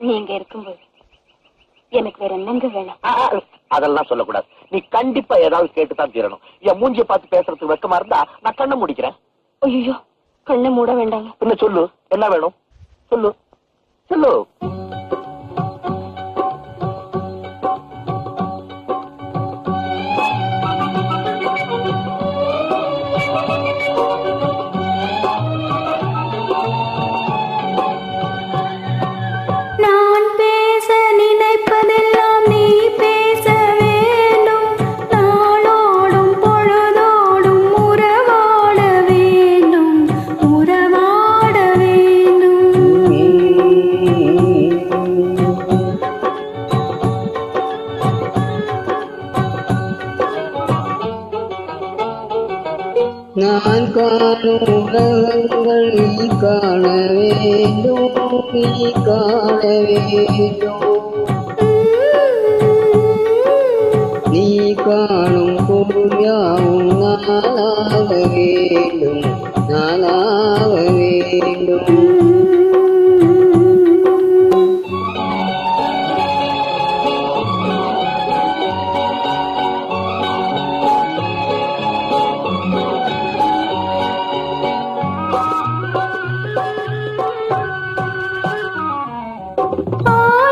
நீங்க இருக்கும்போது எனக்கு வேற என்னங்க வேணும்? அதெல்லாம் சொல்லக்கூடாது. நீ கண்டிப்பா ஏதாவது கேட்டுதான் தீரணும். என் மூஞ்சிய பார்த்து பேசுறதுக்கு வெக்கமா இருந்தா நான் கண்ணை முடிக்கிறேன். ஐயோ, கண்ணை மூட வேண்டாங்க. என்ன சொல்லு, என்ன வேணும் சொல்லு சொல்லு. நான் காணும் உலகங்கள் நீ காண வேண்டும், நீ காண வேண்டும். நீ காணும் பொருள் யாவும் நானாக வேண்டும், நானாக வேண்டும். ஆ